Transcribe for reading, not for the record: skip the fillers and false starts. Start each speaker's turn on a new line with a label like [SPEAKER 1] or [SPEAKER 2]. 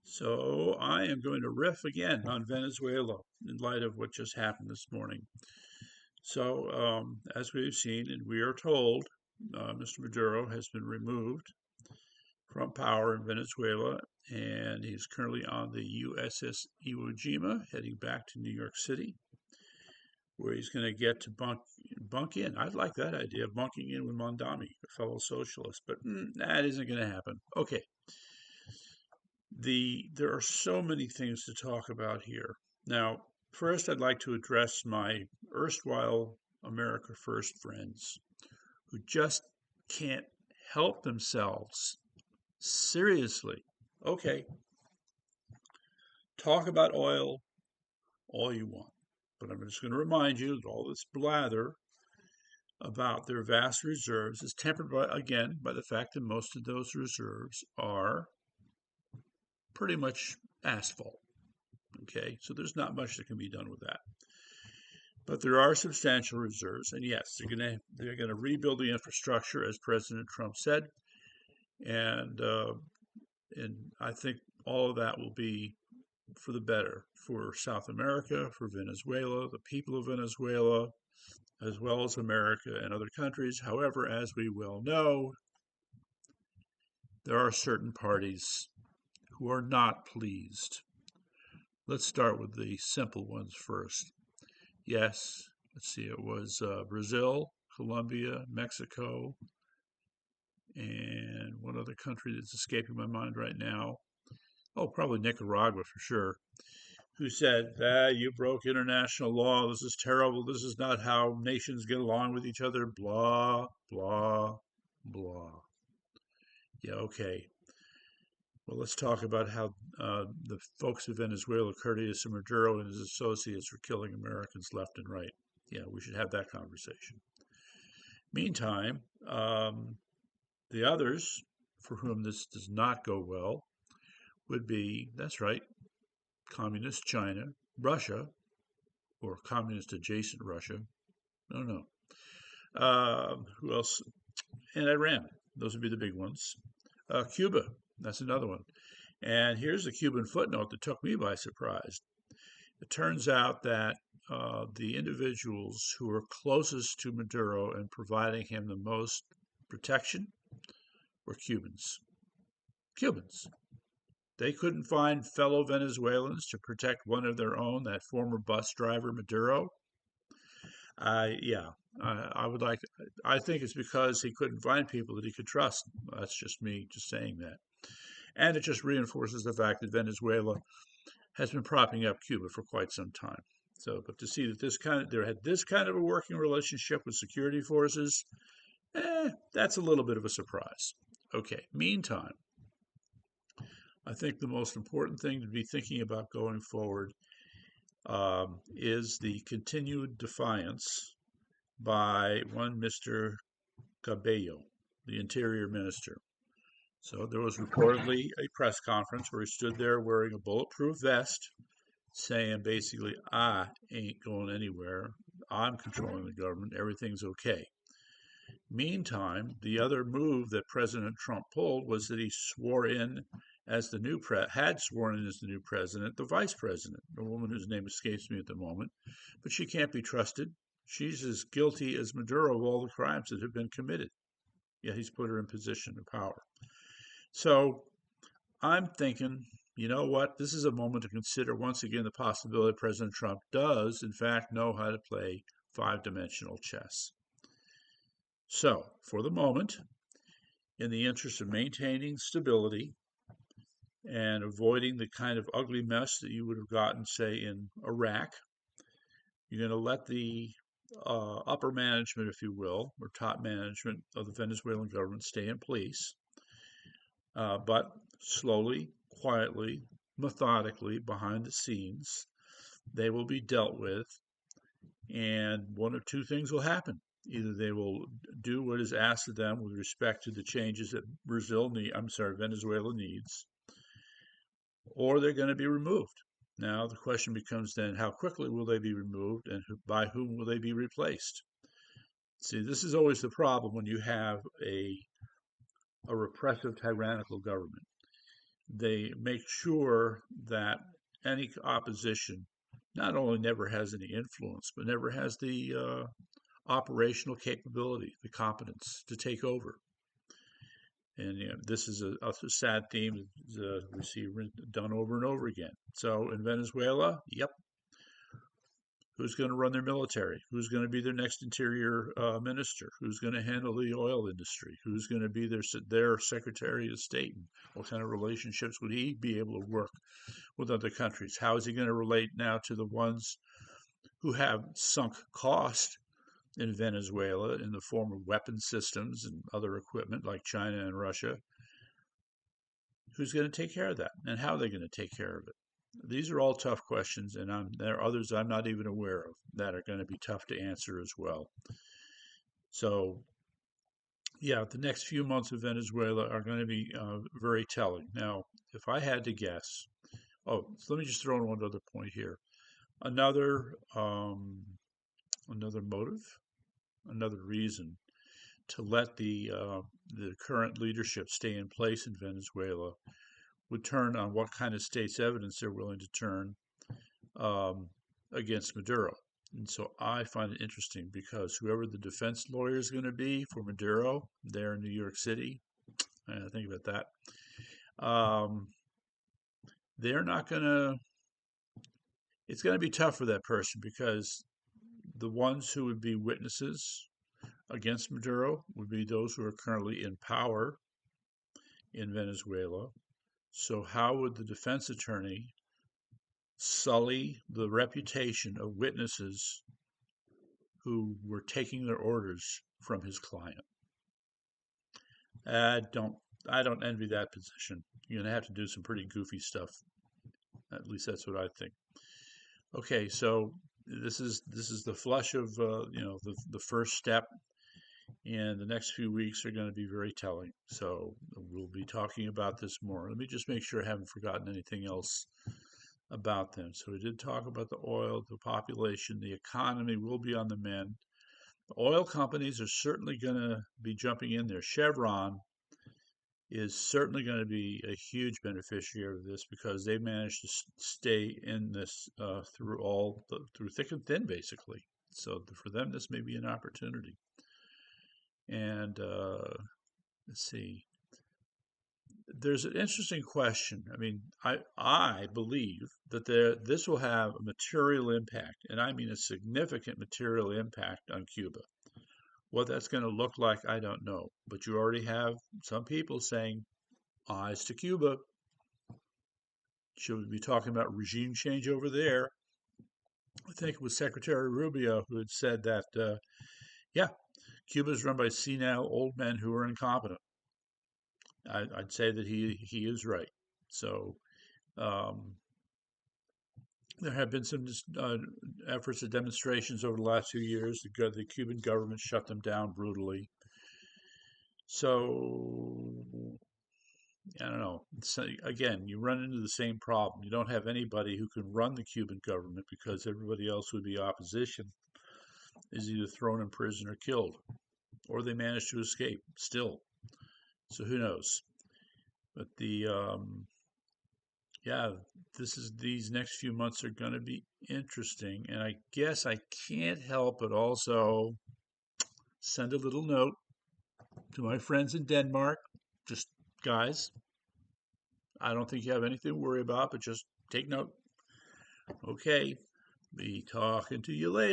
[SPEAKER 1] So I am going to riff again on Venezuela in light of what just happened this morning. As we've seen and we are told, Mr. Maduro has been removed from power in Venezuela, and he's currently on the USS Iwo Jima, heading back to New York City, where he's going to get to bunk in. I'd like that idea, bunking in with Mondami, a fellow socialist, but that isn't going to happen. Okay, there are so many things to talk about here. Now, first, I'd like to address my erstwhile America First friends who just can't help themselves. Seriously. Okay, talk about oil all you want, but I'm just going to remind you that all this blather about their vast reserves is tempered by, again, by the fact that most of those reserves are pretty much asphalt. Okay, so there's not much that can be done with that. But there are substantial reserves, and yes, they're gonna rebuild the infrastructure, as President Trump said, and uh, and I think all of that will be for the better for South America, for Venezuela, the people of Venezuela, as well as America and other countries. However, as we well know, there are certain parties who are not pleased. Let's start with the simple ones first. Yes, let's see, it was Brazil, Colombia, Mexico, and one other country that's escaping my mind right now. Oh, probably Nicaragua for sure. Who said, you broke international law. This is terrible. This is not how nations get along with each other. Blah, blah, blah. Yeah, okay. Well, let's talk about how the folks of Venezuela, courteous to Maduro and his associates, are killing Americans left and right. Yeah, we should have that conversation. Meantime, the others for whom this does not go well would be, that's right, communist China, Russia, or communist adjacent Russia. No, no. Who else? And Iran. Those would be the big ones. Cuba. That's another one. And here's a Cuban footnote that took me by surprise. It turns out that the individuals who are closest to Maduro and providing him the most protection were Cubans. Cubans. They couldn't find fellow Venezuelans to protect one of their own, that former bus driver Maduro. Yeah, I would like. I think it's because he couldn't find people that he could trust. That's just me, just saying that, and it just reinforces the fact that Venezuela has been propping up Cuba for quite some time. So, but to see that there had this kind of a working relationship with security forces, that's a little bit of a surprise. Okay. Meantime, I think the most important thing to be thinking about going forward is the continued defiance by one Mr. Cabello, the Interior Minister. So there was reportedly a press conference where he stood there wearing a bulletproof vest, saying basically, I ain't going anywhere. I'm controlling the government. Everything's okay. Meantime, the other move that President Trump pulled was that he swore in as the new had sworn in as the new president, the vice president, a woman whose name escapes me at the moment, but she can't be trusted. She's as guilty as Maduro of all the crimes that have been committed. Yet he's put her in position of power. So I'm thinking, you know what? This is a moment to consider once again the possibility President Trump does, in fact, know how to play five-dimensional chess. So, for the moment, in the interest of maintaining stability and avoiding the kind of ugly mess that you would have gotten, say, in Iraq, you're going to let the upper management, if you will, or top management of the Venezuelan government stay in place, but slowly, quietly, methodically, behind the scenes, they will be dealt with, and one of two things will happen. Either they will do what is asked of them with respect to the changes that Venezuela needs, or they're going to be removed. Now the question becomes then, how quickly will they be removed, and by whom will they be replaced? See, this is always the problem when you have a repressive, tyrannical government. they make sure that any opposition not only never has any influence, but never has the operational capability, the competence to take over. And this is a sad theme that we see done over and over again. So in Venezuela, yep, who's going to run their military? Who's going to be their next interior minister? Who's going to handle the oil industry? Who's going to be their secretary of state? And what kind of relationships would he be able to work with other countries? How is he going to relate now to the ones who have sunk cost in Venezuela in the form of weapon systems and other equipment like China and Russia? Who's going to take care of that? And how are they going to take care of it? These are all tough questions, and there are others I'm not even aware of that are going to be tough to answer as well. So, yeah, the next few months of Venezuela are going to be very telling. Now, if I had to guess, so let me just throw in one other point here. Another another motive, another reason to let the current leadership stay in place in Venezuela would turn on what kind of state's evidence they're willing to turn um, against Maduro. And so I find it interesting because whoever the defense lawyer is going to be for Maduro there in New York City, think about that. They're not going to, it's going to be tough for that person because the ones who would be witnesses against Maduro would be those who are currently in power in Venezuela. So, how would the defense attorney sully the reputation of witnesses who were taking their orders from his client? I don't I don't envy that position. You're gonna have to do some pretty goofy stuff. At least that's what I think. Okay, so this is the flush of the first step, and the next few weeks are going to be very telling. So we'll be talking about this more. Let me just make sure I haven't forgotten anything else about them. So we did talk about the oil, the population, the economy will be on the mend. The oil companies are certainly going to be jumping in there. Chevron is certainly going to be a huge beneficiary of this because they managed to stay in this through thick and thin, basically. So for them, this may be an opportunity. And let's see. There's an interesting question. I mean, I believe that this will have a material impact, and I mean a significant material impact on Cuba. What that's going to look like, I don't know. But you already have some people saying, eyes to Cuba. Should we be talking about regime change over there? I think it was Secretary Rubio who had said that, yeah, Cuba is run by senile old men who are incompetent. I'd say that he is right. So um, there have been some efforts at demonstrations over the last few years. The Cuban government shut them down brutally. So I don't know. Again, you run into the same problem. You don't have anybody who can run the Cuban government because everybody else would be opposition is either thrown in prison or killed, or they manage to escape still. So who knows? But yeah, these next few months are going to be interesting, and I guess I can't help but also send a little note to my friends in Denmark. Just guys, I don't think you have anything to worry about, but just take note. Okay, be talking to you later.